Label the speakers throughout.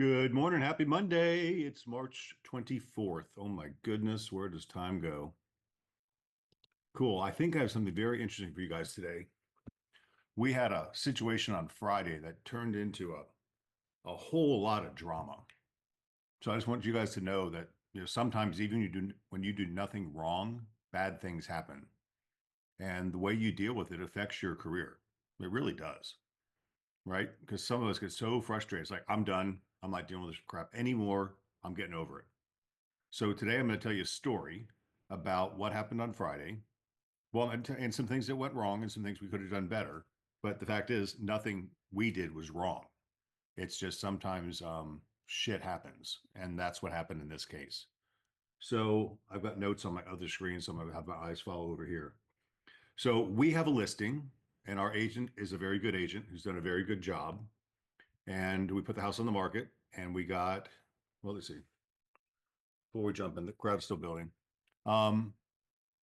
Speaker 1: Good morning. Happy Monday. It's March 24th. Oh my goodness, where does time go? Cool. I think I have something very interesting for you guys today. We had a situation on Friday that turned into a whole lot of drama. So I just want you guys to know that, sometimes even when you do nothing wrong, bad things happen. And the way you deal with it affects your career. It really does, right? Because some of us get so frustrated. It's like, I'm done. I'm not dealing with this crap anymore. I'm getting over it. So today I'm going to tell you a story about what happened on Friday. Well, and some things that went wrong and some things we could have done better. But the fact is, nothing we did was wrong. It's just sometimes shit happens. And that's what happened in this case. So I've got notes on my other screen, so I'm going to have my eyes follow over here. So we have a listing, and our agent is a very good agent who's done a very good job. And we put the house on the market, and we got, well, let's see, before we jump in, the crowd's still building. Um,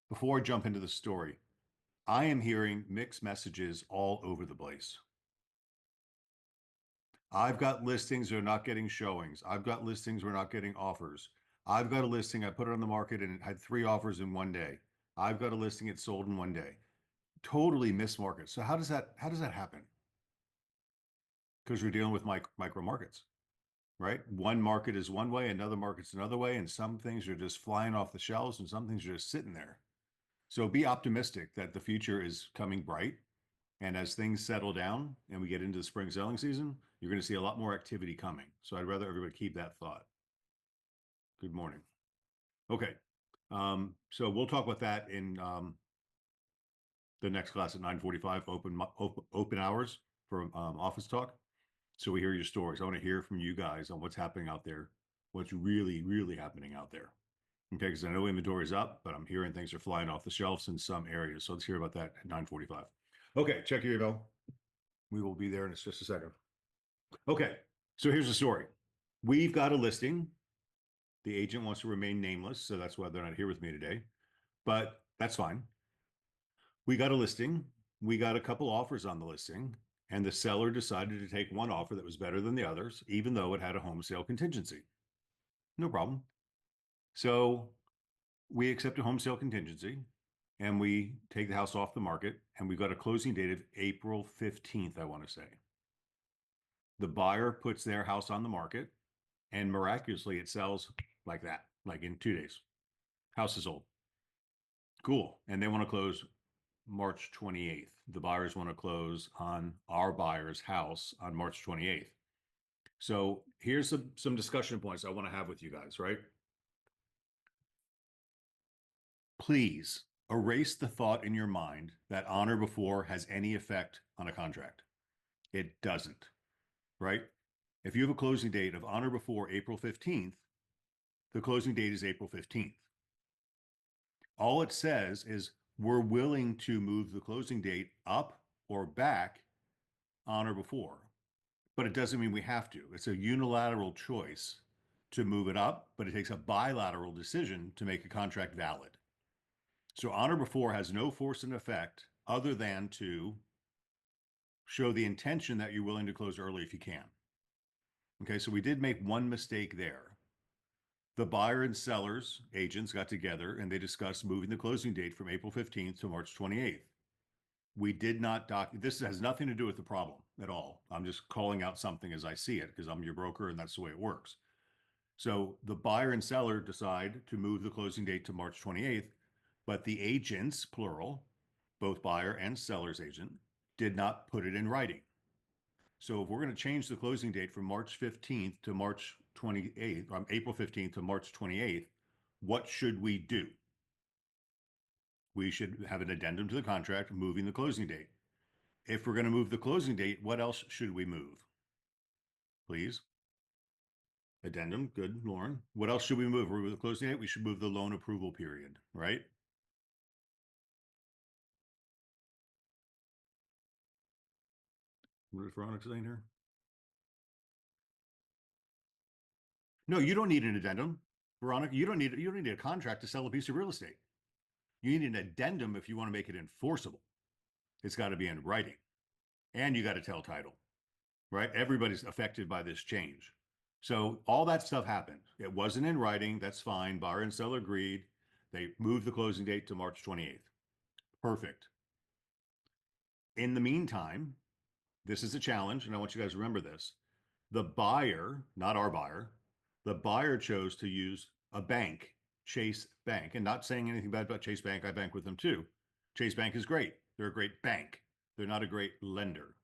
Speaker 1: Before I jump into the story, I am hearing mixed messages all over the place. I've got listings that are not getting showings. I've got listings we're not getting offers. I've got a listing, I put it on the market and it had 3 offers in 1 day. I've got a listing, it sold in 1 day. Totally missed market. So how does that happen? Because we're dealing with micro markets, right? One market is one way, another market's another way, and some things are just flying off the shelves and some things are just sitting there. So be optimistic that the future is coming bright. And as things settle down and we get into the spring selling season, you're going to see a lot more activity coming. So I'd rather everybody keep that thought. Good morning. Okay. So we'll talk about that in the next class at 9:45, open hours for office talk. So we hear your stories. I want to hear from you guys on what's happening out there, what's really, really happening out there. Okay, because I know inventory is up, but I'm hearing things are flying off the shelves in some areas. So let's hear about that at 9:45. Okay, check your email. We will be there in just a second. Okay, so here's the story. We've got a listing. The agent wants to remain nameless, so that's why they're not here with me today, but that's fine. We got a listing. We got a couple offers on the listing, and the seller decided to take one offer that was better than the others, even though it had a home sale contingency. No problem. So we accept a home sale contingency and we take the house off the market, and we've got a closing date of April 15th, I want to say. The buyer puts their house on the market, and miraculously it sells like that, like in 2 days. House is sold. Cool. And they want to close March 28th. The buyers want to close on our buyer's house on March 28th. So here's some discussion points I want to have with you guys, right? Please erase the thought in your mind that honor before has any effect on a contract. It doesn't, right? If you have a closing date of honor before April 15th, the closing date is April 15th. All it says is we're willing to move the closing date up or back on or before, but it doesn't mean we have to. It's a unilateral choice to move it up, but it takes a bilateral decision to make a contract valid. So on or before has no force and effect other than to show the intention that you're willing to close early if you can. Okay, so we did make one mistake there. The buyer and sellers agents got together and they discussed moving the closing date from April 15th to March 28th. We did not this has nothing to do with the problem at all. I'm just calling out something as I see it because I'm your broker and that's the way it works. So the buyer and seller decide to move the closing date to March 28th, but the agents, plural, both buyer and seller's agent, did not put it in writing. So if we're going to change the closing date from March 15th to March 28th, April 15th to March 28th, what should we do? We should have an addendum to the contract moving the closing date. If we're going to move the closing date, what else should we move? Please. Addendum. Good, Lauren. What else should we move? We're with the closing date. We should move the loan approval period, right? What is Veronica saying here? No, you don't need an addendum, Veronica. You don't need a contract to sell a piece of real estate. You need an addendum if you want to make it enforceable. It's got to be in writing, and you got to tell title, right? Everybody's affected by this change. So all that stuff happened. It wasn't in writing. That's fine. Buyer and seller agreed. They moved the closing date to March 28th. Perfect. In the meantime, this is a challenge, and I want you guys to remember this. The buyer, not our buyer, the buyer chose to use a bank, Chase Bank, and not saying anything bad about Chase Bank. I bank with them too. Chase Bank is great. They're a great bank. They're not a great lender.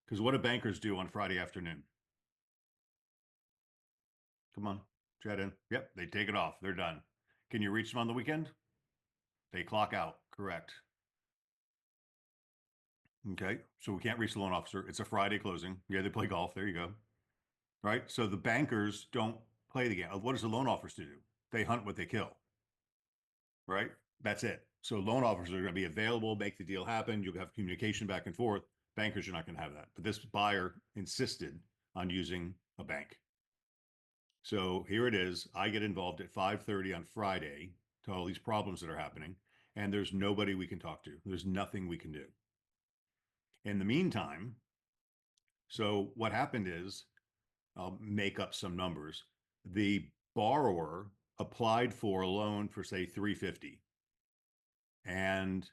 Speaker 1: Because what do bankers do on Friday afternoon? Come on, chat in. Yep, they take it off. They're done. Can you reach them on the weekend? They clock out. Correct. Okay, so we can't reach the loan officer. It's a Friday closing. Yeah, they play golf. There you go. Right. So the bankers don't play the game. What does the loan officer do? They hunt what they kill. Right. That's it. So loan officers are going to be available, make the deal happen. You'll have communication back and forth. Bankers are not going to have that. But this buyer insisted on using a bank. So here it is. I get involved at 5:30 on Friday to all these problems that are happening, and there's nobody we can talk to. There's nothing we can do. In the meantime, so what happened is, I'll make up some numbers. The borrower applied for a loan for say 350, and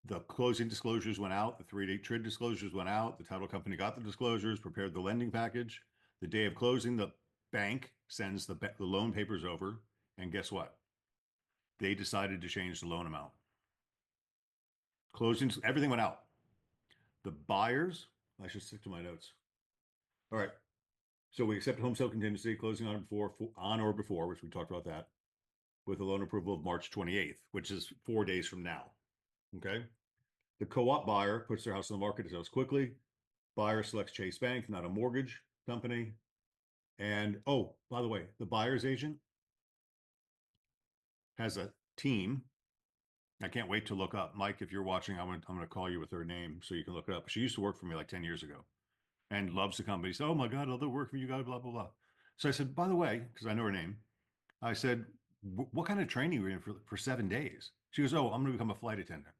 Speaker 1: the closing disclosures went out, the 3-day TRID disclosures went out, the title company got the disclosures, prepared the lending package. The day of closing, the bank sends the loan papers over, and guess what? They decided to change the loan amount. Closings, everything went out. The buyers, I should stick to my notes. All right. So we accepted home sale contingency, closing on or before, which we talked about that, with a loan approval of March 28th, which is 4 days from now. Okay. The co-op buyer puts their house on the market as quickly. Buyer selects Chase Bank, not a mortgage company. And oh, by the way, the buyer's agent has a team. I can't wait to look up. Mike, if you're watching, I'm going to call you with her name so you can look it up. She used to work for me like 10 years ago and loves the company. So, oh my God, I love work for you guys, blah, blah, blah. So I said, by the way, because I know her name, I said, what kind of training were you in for 7 days? She goes, oh, I'm going to become a flight attendant.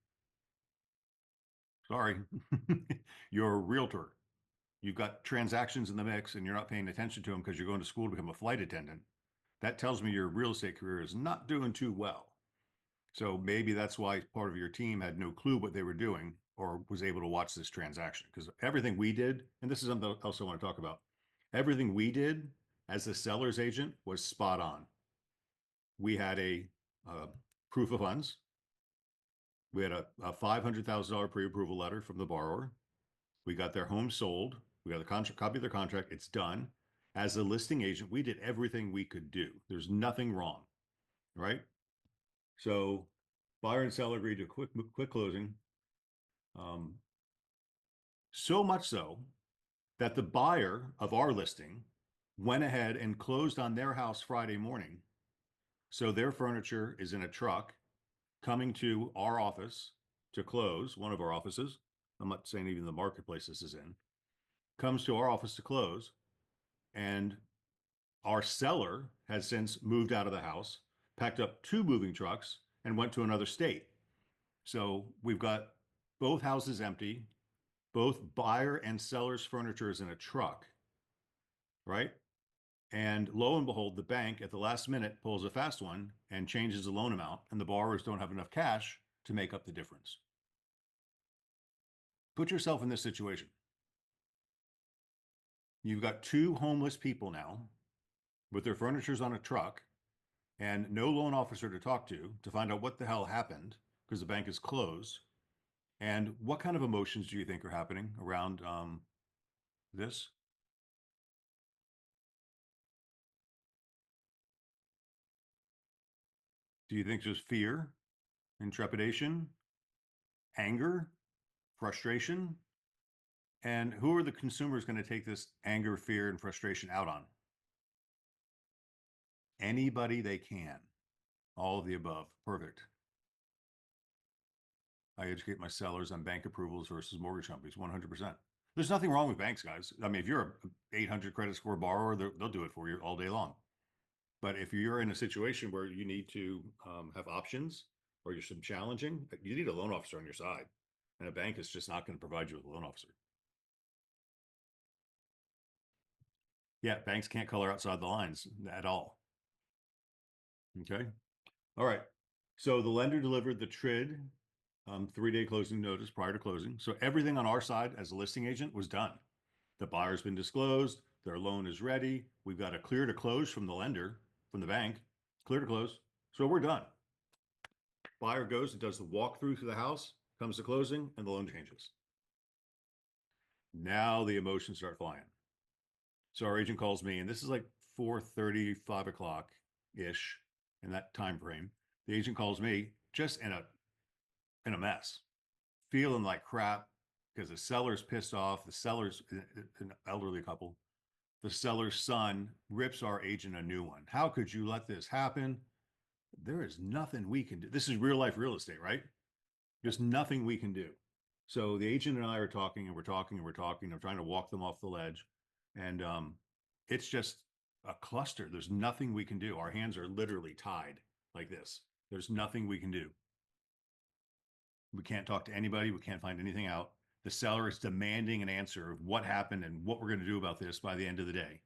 Speaker 1: Sorry, you're a realtor. You've got transactions in the mix and you're not paying attention to them because you're going to school to become a flight attendant. That tells me your real estate career is not doing too well. So maybe that's why part of your team had no clue what they were doing or was able to watch this transaction, because everything we did, and this is something else I want to talk about, everything we did as the seller's agent was spot on. We had a proof of funds. We had a $500,000 pre-approval letter from the borrower. We got their home sold. We got a copy of their contract. It's done. As a listing agent, we did everything we could do. There's nothing wrong, right? So buyer and seller agreed to a quick closing. So much so that the buyer of our listing went ahead and closed on their house Friday morning. So their furniture is in a truck coming to our office to close, one of our offices. I'm not saying even the marketplace this is in, comes to our office to close. And our seller has since moved out of the house, packed up 2 moving trucks, and went to another state. So we've got both houses empty, both buyer and seller's furniture is in a truck, right? And lo and behold, the bank at the last minute pulls a fast one and changes the loan amount, and the borrowers don't have enough cash to make up the difference. Put yourself in this situation. You've got 2 homeless people now with their furnitures on a truck and no loan officer to talk to find out what the hell happened because the bank is closed. And what kind of emotions do you think are happening around this? Do you think just fear and trepidation, anger, frustration? And who are the consumers going to take this anger, fear, and frustration out on? Anybody they can. All of the above. Perfect. I educate my sellers on bank approvals versus mortgage companies 100%. There's nothing wrong with banks, guys. I mean, if you're a 800 credit score borrower, they'll do it for you all day long. But if you're in a situation where you need to have options or you're some challenging, you need a loan officer on your side. And a bank is just not going to provide you with a loan officer. Yeah, banks can't color outside the lines at all. Okay. All right. So the lender delivered the TRID 3-day closing notice prior to closing. So everything on our side as a listing agent was done. The buyer's been disclosed. Their loan is ready. We've got a clear to close from the lender, from the bank, clear to close. So we're done. Buyer goes and does the walkthrough through the house, comes to closing, and the loan changes. Now the emotions start flying. So our agent calls me, and this is like 4:30, 5 o'clock ish in that time frame. The agent calls me just in a mess, feeling like crap because the seller's pissed off. The seller's an elderly couple. The seller's son rips our agent a new one. How could you let this happen? There is nothing we can do. This is real life real estate, right? There's nothing we can do. So the agent and I are talking and we're talking and we're talking. I'm trying to walk them off the ledge. And it's just a cluster. There's nothing we can do. Our hands are literally tied like this. There's nothing we can do. We can't talk to anybody. We can't find anything out. The seller is demanding an answer of what happened and what we're going to do about this by the end of the day.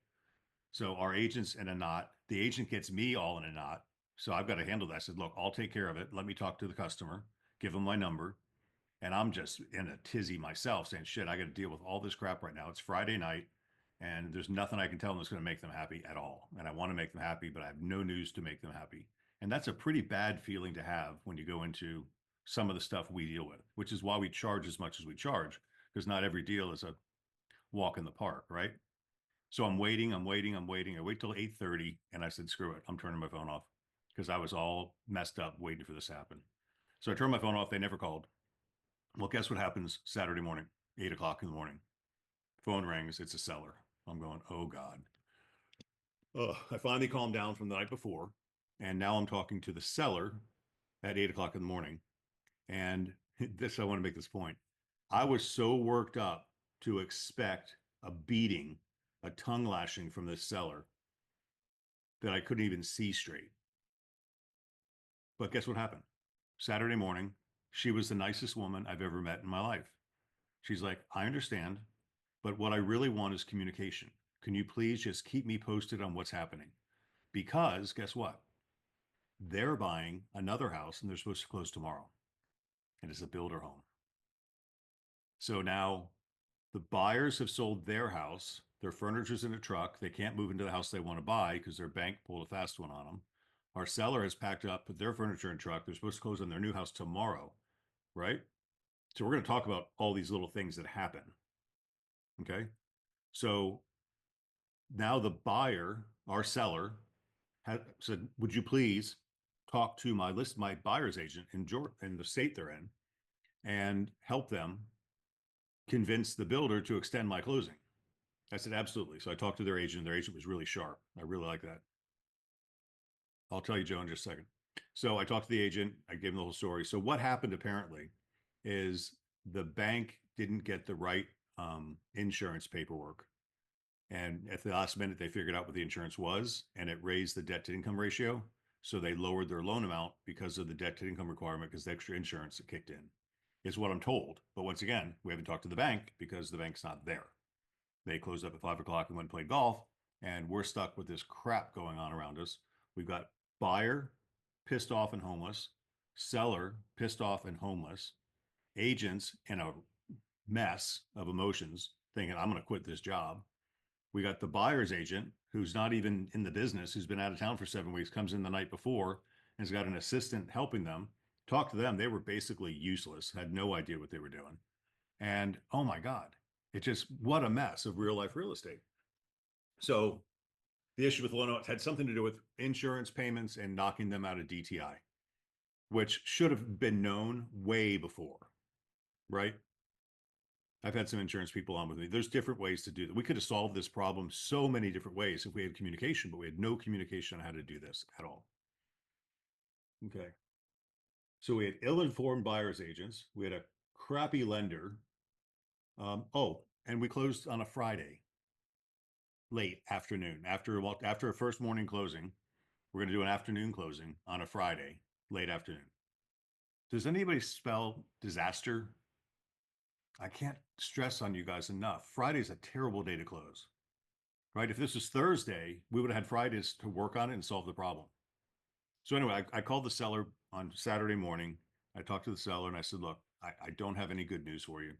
Speaker 1: So our agent's in a knot. The agent gets me all in a knot. So I've got to handle that. I said, look, I'll take care of it. Let me talk to the customer, give him my number. And I'm just in a tizzy myself saying, shit, I got to deal with all this crap right now. It's Friday night and there's nothing I can tell them that's going to make them happy at all. And I want to make them happy, but I have no news to make them happy. And that's a pretty bad feeling to have when you go into some of the stuff we deal with, which is why we charge as much as we charge, because not every deal is a walk in the park, right? So I'm waiting, I'm waiting, I'm waiting. I wait till 8:30 and I said, screw it. I'm turning my phone off because I was all messed up waiting for this to happen. So I turned my phone off. They never called. Well, guess what happens Saturday morning, 8 o'clock in the morning? Phone rings. It's a seller. I'm going, oh God. I finally calmed down from the night before. And now I'm talking to the seller at 8 o'clock in the morning. And this, I want to make this point. I was so worked up to expect a beating, a tongue lashing from this seller that I couldn't even see straight. But guess what happened? Saturday morning, she was the nicest woman I've ever met in my life. She's like, I understand, but what I really want is communication. Can you please just keep me posted on what's happening? Because guess what? They're buying another house and they're supposed to close tomorrow. And it's a builder home. So now the buyers have sold their house. Their furniture's in a truck. They can't move into the house they want to buy because their bank pulled a fast one on them. Our seller has packed up, put their furniture in a truck. They're supposed to close on their new house tomorrow, right? So we're going to talk about all these little things that happen. Okay. So now the buyer, our seller, had said, would you please talk to my buyer's agent in the state they're in and help them convince the builder to extend my closing? I said, absolutely. So I talked to their agent. Their agent was really sharp. I really like that. I'll tell you, Joe, in just a second. So I talked to the agent. I gave him the whole story. So what happened apparently is the bank didn't get the right insurance paperwork. And at the last minute, they figured out what the insurance was, and it raised the debt to income ratio. So they lowered their loan amount because of the debt to income requirement, because the extra insurance that kicked in, is what I'm told. But once again, we haven't talked to the bank because the bank's not there. They closed up at 5 o'clock and went and played golf, and we're stuck with this crap going on around us. We've got buyer pissed off and homeless, seller pissed off and homeless, agents in a mess of emotions thinking, I'm going to quit this job. We got the buyer's agent who's not even in the business, who's been out of town for 7 weeks, comes in the night before and has got an assistant helping them. Talk to them. They were basically useless, had no idea what they were doing. And oh my God, it just, what a mess of real life real estate. So the issue with loan notes had something to do with insurance payments and knocking them out of DTI, which should have been known way before, right? I've had some insurance people on with me. There's different ways to do that. We could have solved this problem so many different ways if we had communication, but we had no communication on how to do this at all. Okay. So we had ill-informed buyer's agents. We had a crappy lender. And we closed on a Friday, late afternoon. After a first morning closing, we're going to do an afternoon closing on a Friday, late afternoon. Does anybody spell disaster? I can't stress on you guys enough. Friday's a terrible day to close. right? If this was Thursday, we would have had Fridays to work on it and solve the problem. So anyway, I called the seller on Saturday morning. I talked to the seller and I said, look, I don't have any good news for you.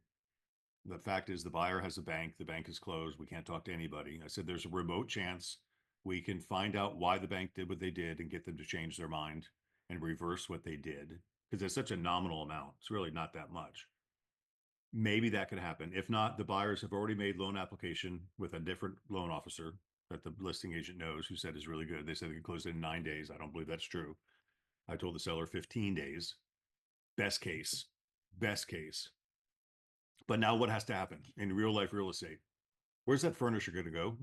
Speaker 1: The fact is the buyer has a bank. The bank is closed. We can't talk to anybody. I said, there's a remote chance we can find out why the bank did what they did and get them to change their mind and reverse what they did. Because it's such a nominal amount. It's really not that much. Maybe that could happen. If not, the buyers have already made loan application with a different loan officer that the listing agent knows, who said is really good. They said they can close in 9 days. I don't believe that's true. I told the seller 15 days. Best case. Best case. But now what has to happen in real life real estate? Where's that furniture going to go?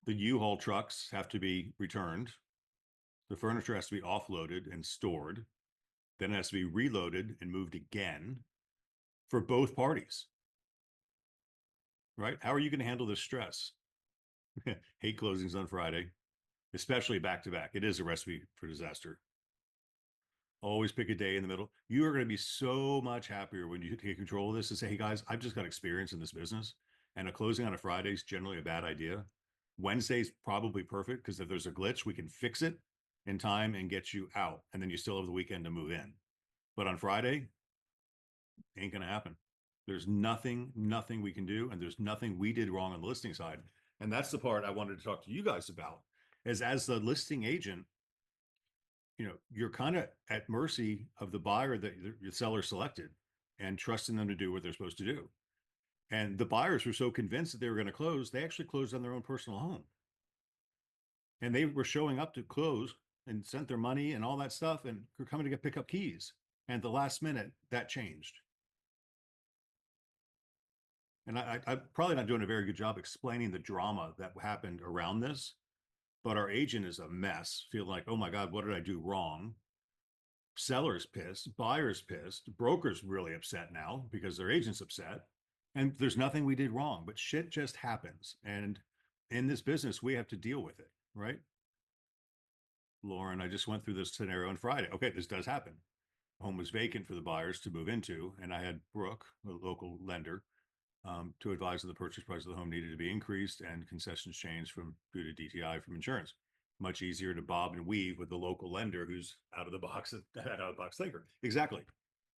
Speaker 1: The U-Haul trucks have to be returned. The furniture has to be offloaded and stored. Then it has to be reloaded and moved again for both parties. Right? How are you going to handle this stress? Hate closings on Friday, especially back to back. It is a recipe for disaster. Always pick a day in the middle. You are going to be so much happier when you take control of this and say, hey guys, I've just got experience in this business. And a closing on a Friday is generally a bad idea. Wednesday's probably perfect because if there's a glitch, we can fix it in time and get you out. And then you still have the weekend to move in. But on Friday, ain't going to happen. There's nothing we can do. And there's nothing we did wrong on the listing side. And that's the part I wanted to talk to you guys about is as the listing agent, you're kind of at mercy of the buyer that your seller selected and trusting them to do what they're supposed to do. And the buyers were so convinced that they were going to close, they actually closed on their own personal home. And they were showing up to close and sent their money and all that stuff and were coming to pick up keys. And at the last minute, that changed. And I'm probably not doing a very good job explaining the drama that happened around this, but our agent is a mess, feeling like, oh my God, what did I do wrong? Sellers pissed, buyers pissed, brokers really upset now because their agent's upset. And there's nothing we did wrong, but shit just happens. And in this business, we have to deal with it, right? Lauren, I just went through this scenario on Friday. Okay, this does happen. Home was vacant for the buyers to move into, and I had Brooke, a local lender, to advise that the purchase price of the home needed to be increased and concessions changed from due to DTI from insurance. Much easier to bob and weave with the local lender who's out of the box thinker. Exactly.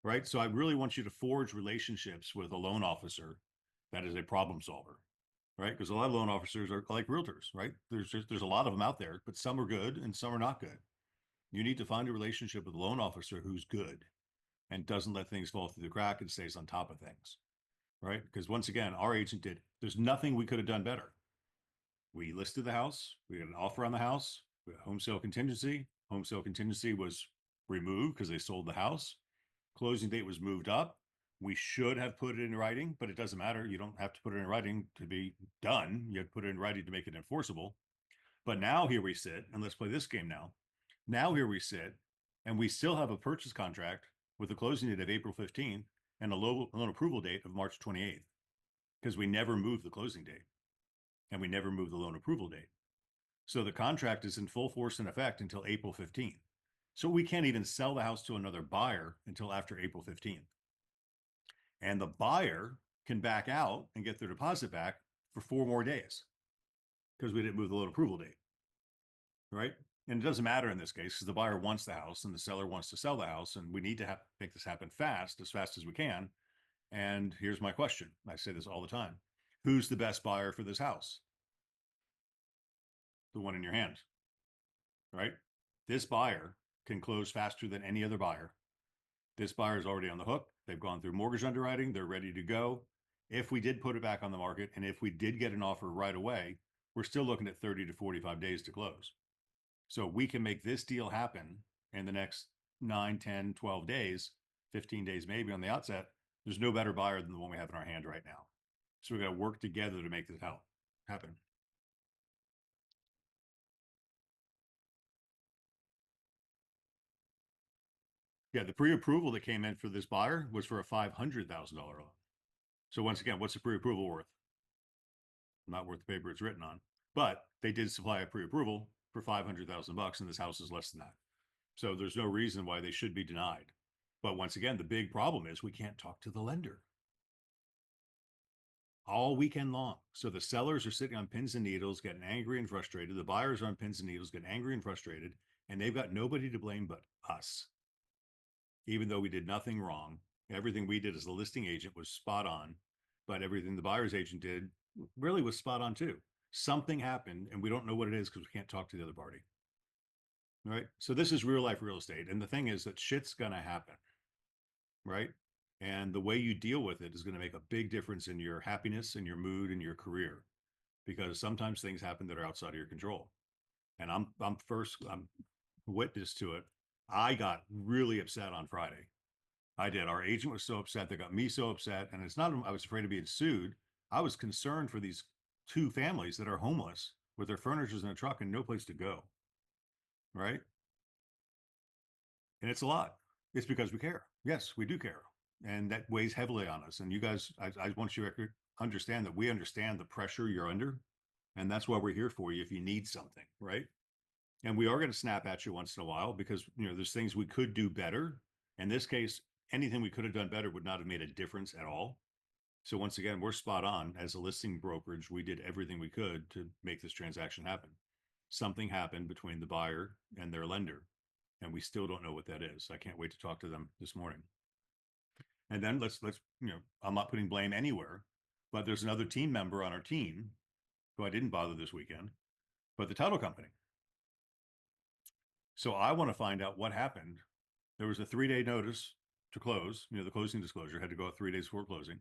Speaker 1: Right. So I really want you to forge relationships with a loan officer that is a problem solver. Right. Because a lot of loan officers are like realtors, right? There's a lot of them out there, but some are good and some are not good. You need to find a relationship with a loan officer who's good and doesn't let things fall through the crack and stays on top of things. Right. Because once again, our agent did. There's nothing we could have done better. We listed the house. We got an offer on the house. We got home sale contingency. Home sale contingency was removed because they sold the house. Closing date was moved up. We should have put it in writing, but it doesn't matter. You don't have to put it in writing to be done. You have to put it in writing to make it enforceable. But now here we sit, and let's play this game now. Now here we sit, and we still have a purchase contract with a closing date of April 15th and a loan approval date of March 28th because we never moved the closing date and we never moved the loan approval date. So the contract is in full force and effect until April 15th. So we can't even sell the house to another buyer until after April 15th. And the buyer can back out and get their deposit back for 4 more days because we didn't move the loan approval date. Right. And it doesn't matter in this case because the buyer wants the house and the seller wants to sell the house. And we need to make this happen fast as we can. And here's my question. I say this all the time. Who's the best buyer for this house? The one in your hand, right? This buyer can close faster than any other buyer. This buyer is already on the hook. They've gone through mortgage underwriting. They're ready to go. If we did put it back on the market and if we did get an offer right away, we're still looking at 30 to 45 days to close. So we can make this deal happen in the next 9, 10, 12 days, 15 days maybe on the outset. There's no better buyer than the one we have in our hand right now. So we got to work together to make this happen. Yeah, the pre-approval that came in for this buyer was for a $500,000 loan. So once again, what's the pre-approval worth? Not worth the paper it's written on. But they did supply a pre-approval for $500,000, and this house is less than that. So there's no reason why they should be denied. But once again, the big problem is we can't talk to the lender. all weekend long. So the sellers are sitting on pins and needles, getting angry and frustrated. The buyers are on pins and needles, getting angry and frustrated, and they've got nobody to blame but us. Even though we did nothing wrong, everything we did as a listing agent was spot on, but everything the buyer's agent did really was spot on too. Something happened, and we don't know what it is because we can't talk to the other party. Right. So this is real life real estate. And the thing is that shit's going to happen. Right. And the way you deal with it is going to make a big difference in your happiness and your mood and your career, because sometimes things happen that are outside of your control. And I'm witness to it. I got really upset on Friday. I did. Our agent was so upset. That got me so upset. And it's not, I was afraid of being sued. I was concerned for these two families that are homeless with their furniture in a truck and no place to go. Right. And it's a lot. It's because we care. Yes, we do care. And that weighs heavily on us. And you guys, I want you to understand that we understand the pressure you're under. And that's why we're here for you if you need something, right? And we are going to snap at you once in a while because, there's things we could do better. In this case, anything we could have done better would not have made a difference at all. So once again, we're spot on. As a listing brokerage, we did everything we could to make this transaction happen. Something happened between the buyer and their lender, and we still don't know what that is. I can't wait to talk to them this morning. And then let's I'm not putting blame anywhere, but there's another team member on our team who I didn't bother this weekend, but the title company. So I want to find out what happened. There was a 3-day notice to close. The closing disclosure had to go out 3 days before closing.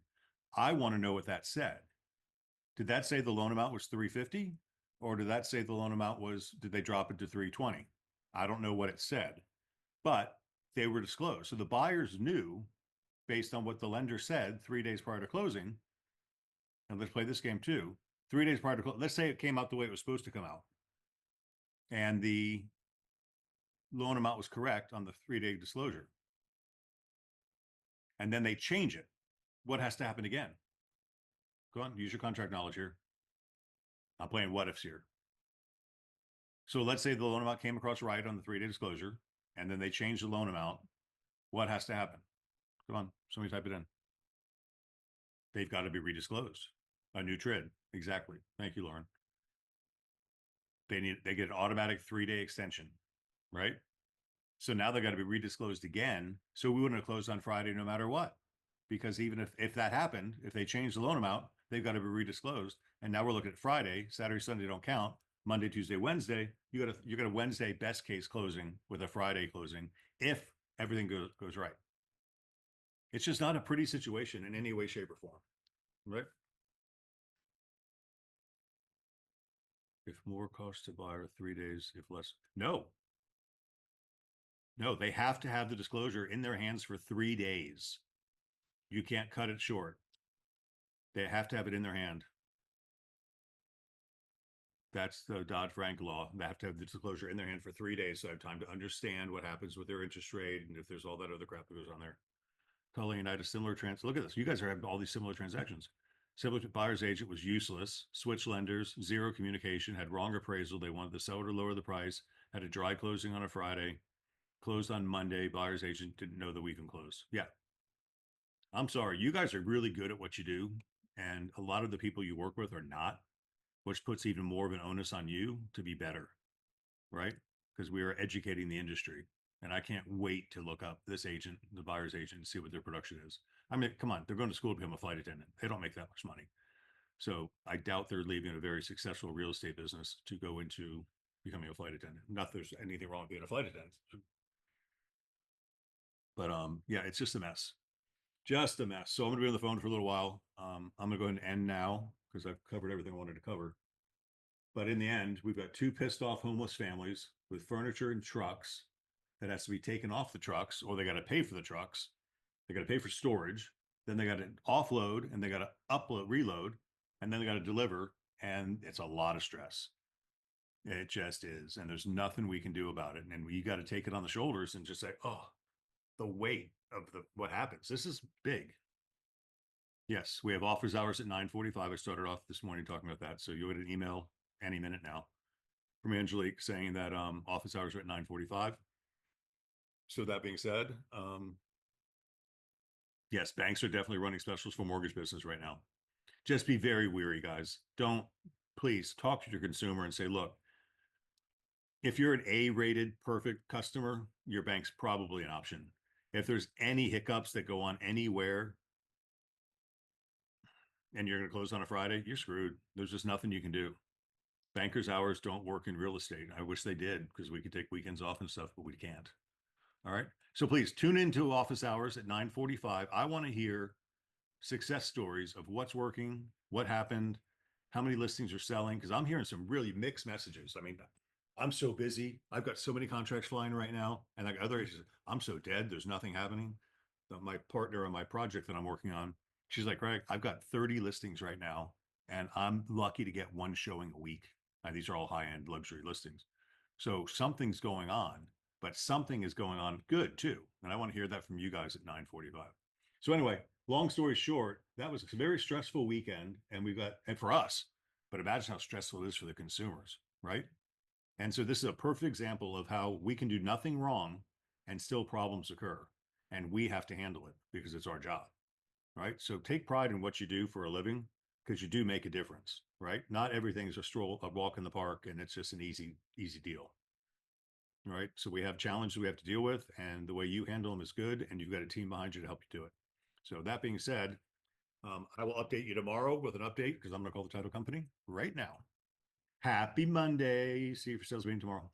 Speaker 1: I want to know what that said. Did that say the loan amount was 350, or did that say the loan amount was? Did they drop it to 320? I don't know what it said, but they were disclosed. So the buyers knew, based on what the lender said 3 days prior to closing. And let's play this game too. 3 days prior to closing, let's say it came out the way it was supposed to come out, and the loan amount was correct on the 3-day disclosure, and then they change it. What has to happen again? Go on, use your contract knowledge here. I'm playing what ifs here. So let's say the loan amount came across right on the 3-day disclosure, and then they change the loan amount. What has to happen? Come on, somebody type it in. They've got to be redisclosed. A new TRID. Exactly. Thank you, Lauren. They get an automatic 3-day extension, right? So now they got to be redisclosed again. So we wouldn't have closed on Friday no matter what, because even if that happened, if they changed the loan amount, they've got to be redisclosed. And now we're looking at Friday, Saturday, Sunday don't count. Monday, Tuesday, Wednesday, you got a Wednesday best case closing with a Friday closing if everything goes right. It's just not a pretty situation in any way, shape, or form, right? If more cost to buyer 3 days, if less. No, they have to have the disclosure in their hands for 3 days. You can't cut it short. They have to have it in their hand. That's the Dodd-Frank law. They have to have the disclosure in their hand for 3 days. So I have time to understand what happens with their interest rate and if there's all that other crap that goes on there. Cullen United, similar look at this. You guys are having all these similar transactions. Similar to buyer's agent was useless. Switch lenders, zero communication, had wrong appraisal. They wanted the seller to lower the price, had a dry closing on a Friday, closed on Monday. Buyer's agent didn't know that we can close. Yeah. I'm sorry. You guys are really good at what you do. And a lot of the people you work with are not, which puts even more of an onus on you to be better, right? Because we are educating the industry. And I can't wait to look up this agent, the buyer's agent, and see what their production is. I mean, come on, they're going to school to become a flight attendant. They don't make that much money. So I doubt they're leaving a very successful real estate business to go into becoming a flight attendant. Not that there's anything wrong with being a flight attendant. But yeah, it's just a mess. Just a mess. So I'm gonna be on the phone for a little while. I'm gonna go ahead and end now because I've covered everything I wanted to cover. But in the end, we've got two pissed off homeless families with furniture and trucks that has to be taken off the trucks, or they got to pay for the trucks. They got to pay for storage. Then they got to offload and they got to upload, reload, and then they got to deliver. And it's a lot of stress. It just is. And there's nothing we can do about it. And we got to take it on the shoulders and just say, oh, the weight of what happens. This is big. Yes, we have offers hours at 9:45. I started off this morning talking about that. So you'll get an email any minute now from Angelique saying that office hours are at 9:45. So that being said, yes, banks are definitely running specials for mortgage business right now. just be very weary, guys. Don't, please talk to your consumer and say, look, if you're an A-rated perfect customer, your bank's probably an option. If there's any hiccups that go on anywhere and you're going to close on a Friday, you're screwed. There's just nothing you can do. Bankers' hours don't work in real estate. I wish they did because we could take weekends off and stuff, but we can't. All right. So please tune into office hours at 9:45. I want to hear success stories of what's working, what happened, how many listings are selling, because I'm hearing some really mixed messages. I mean, I'm so busy. I've got so many contracts flying right now. And like other agents, I'm so dead. There's nothing happening. My partner on my project that I'm working on, she's like, Greg, I've got 30 listings right now, and I'm lucky to get one showing a week. And these are all high-end luxury listings. So something's going on, but something is going on good too. And I want to hear that from you guys at 9:45. So anyway, long story short, that was a very stressful weekend, and and for us, but imagine how stressful it is for the consumers, right? And so this is a perfect example of how we can do nothing wrong and still problems occur. And we have to handle it because it's our job, right? So take pride in what you do for a living because you do make a difference, right? Not everything is a walk in the park, and it's just an easy deal, right? So we have challenges we have to deal with, and the way you handle them is good, and you've got a team behind you to help you do it. So that being said, I will update you tomorrow with an update because I'm going to call the title company right now. Happy Monday. See you for sales meeting tomorrow.